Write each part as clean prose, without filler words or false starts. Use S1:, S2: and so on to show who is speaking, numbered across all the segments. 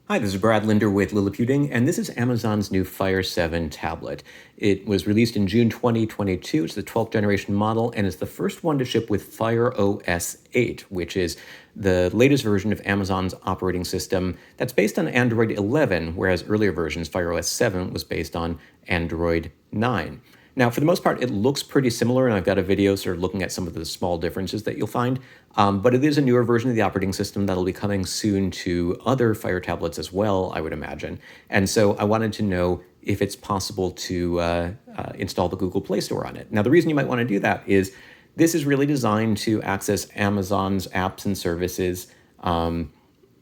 S1: Hi, this is Brad Linder with Liliputing, and this is Amazon's new Fire 7 tablet. It was released in June 2022. It's the 12th generation model, and it's the first one to ship with Fire OS 8, which is the latest version of Amazon's operating system that's based on Android 11, whereas earlier versions, Fire OS 7, was based on Android 9. Now, for the most part, it looks pretty similar, and I've got a video sort of looking at some of the small differences that you'll find, but it is a newer version of the operating system that'll be coming soon to other Fire tablets as well, I would imagine. And so I wanted to know if it's possible to install the Google Play Store on it. Now, the reason you might want to do that is this is really designed to access Amazon's apps and services.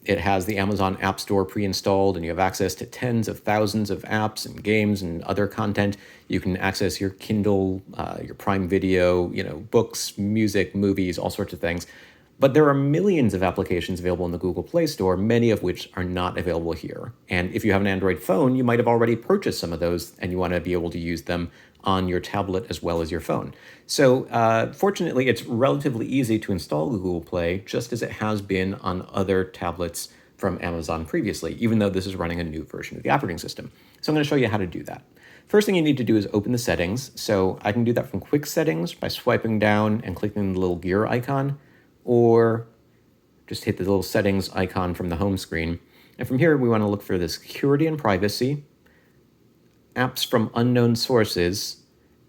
S1: It has the Amazon App Store pre-installed, and you have access to tens of thousands of apps and games and other content. You can access your Kindle, your Prime Video, books, music, movies, all sorts of things. But there are millions of applications available in the Google Play Store, many of which are not available here. And if you have an Android phone, you might have already purchased some of those, and you want to be able to use them on your tablet as well as your phone. So fortunately, it's relatively easy to install Google Play, just as it has been on other tablets from Amazon previously, even though this is running a new version of the operating system. So I'm going to show you how to do that. First thing you need to do is open the settings. So I can do that from Quick Settings by swiping down and clicking the little gear icon, or just hit the little settings icon from the home screen. And from here, we want to look for the security and privacy, apps from unknown sources,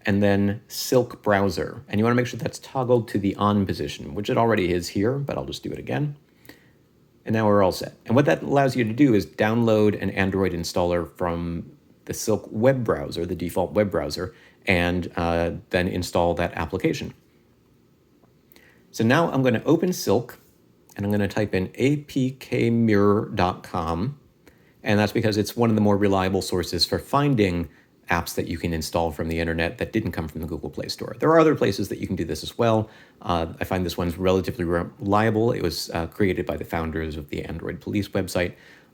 S1: and then Silk browser. And you want to make sure that's toggled to the on position, which it already is here, but I'll just do it again. And now we're all set. And what that allows you to do is download an Android installer from the Silk web browser, the default web browser, and then install that application. So now I'm going to open Silk, and I'm going to type in apkmirror.com. And that's because it's one of the more reliable sources for finding apps that you can install from the internet that didn't come from the Google Play Store. There are other places that you can do this as well. I find this one's relatively reliable. It was created by the founders of the Android Police website.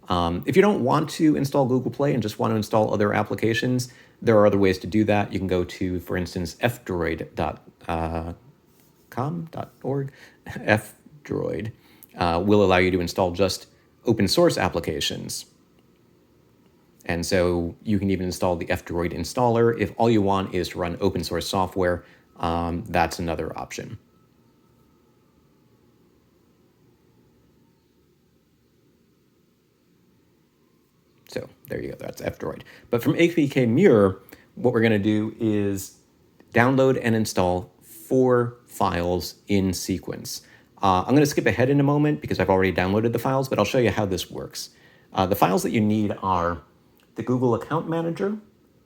S1: If you don't want to install Google Play and just want to install other applications, there are other ways to do that. You can go to, for instance, fdroid.com.org. Fdroid will allow you to install just open source applications. And so you can even install the F-Droid installer. If all you want is to run open source software, that's another option. So there you go, that's F-Droid. But from Apkmirror, what we're going to do is download and install 4 files in sequence. I'm going to skip ahead in a moment because I've already downloaded the files, but I'll show you how this works. The files that you need are the Google Account Manager,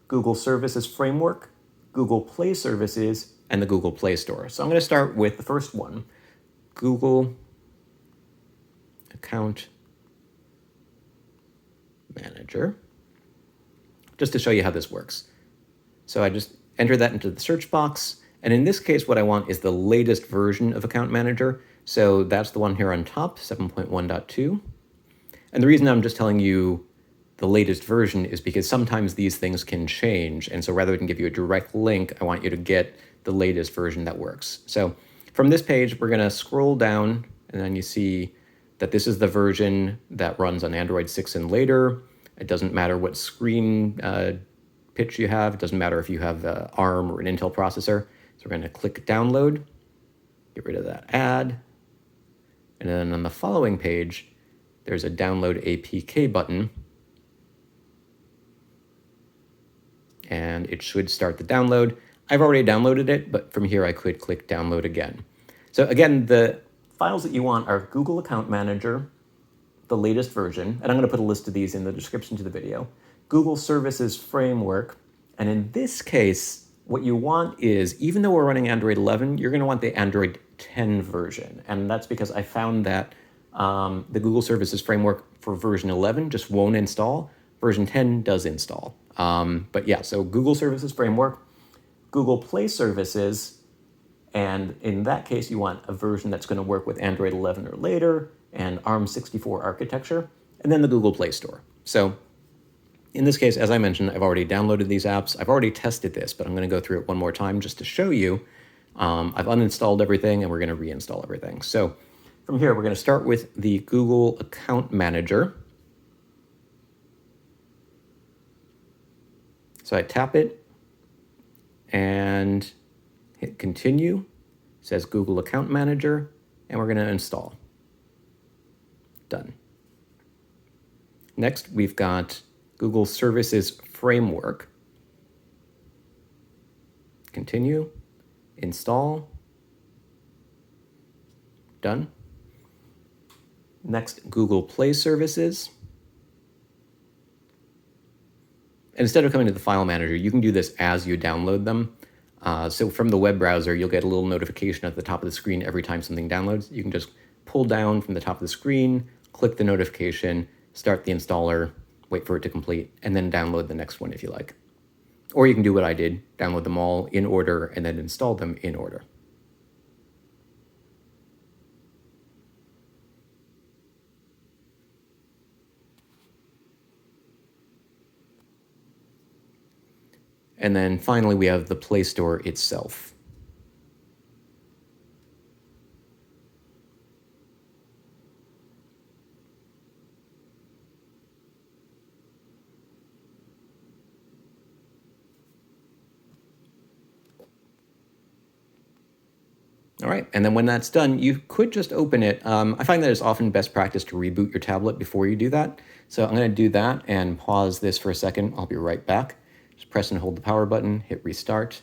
S1: Google Services Framework, Google Play Services, and the Google Play Store. So I'm going to start with the first one, Google Account Manager, just to show you how this works. So I just enter that into the search box. And in this case, what I want is the latest version of Account Manager. So that's the one here on top, 7.1.2. And the reason I'm just telling you the latest version is because sometimes these things can change. And so rather than give you a direct link, I want you to get the latest version that works. So from this page, we're going to scroll down, and then you see that this is the version that runs on Android 6 and later. It doesn't matter what screen pitch you have. It doesn't matter if you have an ARM or an Intel processor. So we're going to click download, get rid of that ad. And then on the following page, there's a download APK button. And it should start the download. I've already downloaded it, but from here I could click download again. So again, the files that you want are Google Account Manager, the latest version, and I'm going to put a list of these in the description to the video, Google Services Framework, and in this case, what you want is, even though we're running Android 11, you're going to want the Android 10 version, and that's because I found that the Google Services Framework for version 11 just won't install. Version 10 does install. But yeah, so Google Services Framework, Google Play Services, and in that case, you want a version that's going to work with Android 11 or later, and ARM64 architecture, and then the Google Play Store. So in this case, as I mentioned, I've already downloaded these apps. I've already tested this, but I'm going to go through it one more time just to show you. I've uninstalled everything, and we're going to reinstall everything. So from here, we're going to start with the Google Account Manager. So I tap it and hit continue. It says Google Account Manager, and we're going to install. Done. Next, we've got Google Services Framework. Continue, install, done. Next, Google Play Services. And instead of coming to the file manager, you can do this as you download them. So from the web browser, you'll get a little notification at the top of the screen every time something downloads. You can just pull down from the top of the screen, click the notification, start the installer, wait for it to complete, and then download the next one if you like. Or you can do what I did, download them all in order and then install them in order. And then finally, we have the Play Store itself. All right, and then when that's done, you could just open it. I find that it's often best practice to reboot your tablet before you do that. So I'm going to do that and pause this for a second. I'll be right back. Just press and hold the power button, hit restart,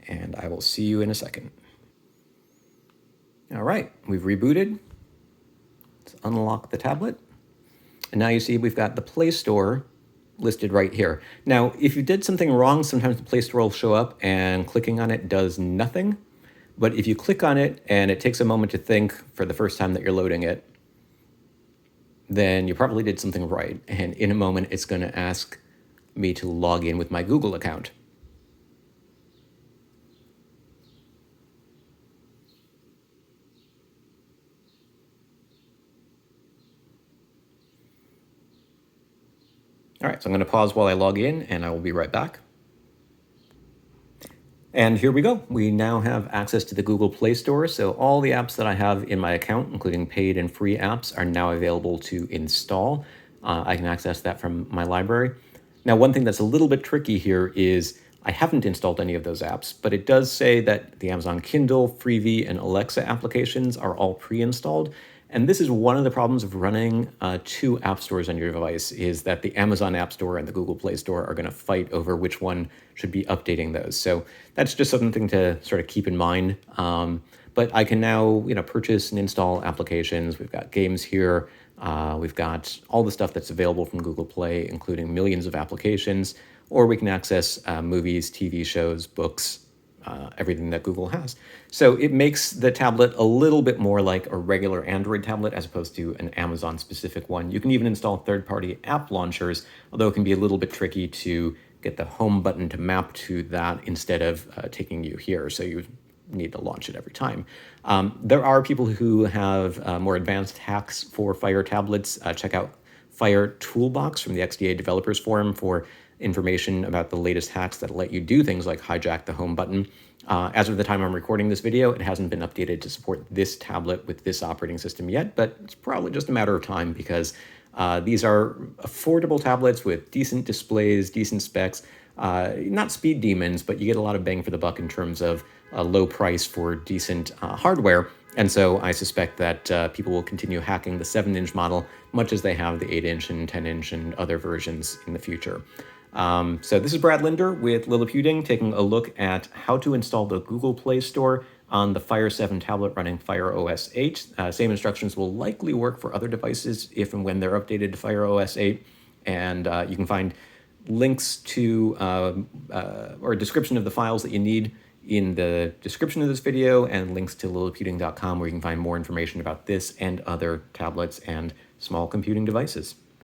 S1: and I will see you in a second. All right, we've rebooted. Let's unlock the tablet. And now you see we've got the Play Store listed right here. Now, if you did something wrong, sometimes the Play Store will show up and clicking on it does nothing. But if you click on it and it takes a moment to think for the first time that you're loading it, then you probably did something right. And in a moment, it's going to ask me to log in with my Google account. All right, so I'm going to pause while I log in, and I will be right back. And here we go. We now have access to the Google Play Store. So all the apps that I have in my account, including paid and free apps, are now available to install. I can access that from my library. Now, one thing that's a little bit tricky here is I haven't installed any of those apps, but it does say that the Amazon Kindle, Freevee, and Alexa applications are all pre-installed. And this is one of the problems of running two app stores on your device, is that the Amazon App Store and the Google Play Store are going to fight over which one should be updating those. So that's just something to sort of keep in mind. But I can now, purchase and install applications. We've got games here. We've got all the stuff that's available from Google Play, including millions of applications. Or we can access movies, TV shows, books, everything that Google has. So it makes the tablet a little bit more like a regular Android tablet as opposed to an Amazon-specific one. You can even install third-party app launchers, although it can be a little bit tricky to get the home button to map to that instead of taking you here. So you need to launch it every time. There are people who have more advanced hacks for Fire tablets. Check out Fire Toolbox from the XDA Developers Forum for information about the latest hacks that let you do things like hijack the home button. As of the time I'm recording this video, it hasn't been updated to support this tablet with this operating system yet, but it's probably just a matter of time because these are affordable tablets with decent displays, decent specs, not speed demons, but you get a lot of bang for the buck in terms of a low price for decent hardware. And so I suspect that people will continue hacking the 7-inch model, much as they have the 8-inch and 10-inch and other versions in the future. So this is Brad Linder with Liliputing, taking a look at how to install the Google Play Store on the Fire 7 tablet running Fire OS 8. Same instructions will likely work for other devices if and when they're updated to Fire OS 8. And you can find links to or a description of the files that you need in the description of this video, and links to liliputing.com where you can find more information about this and other tablets and small computing devices.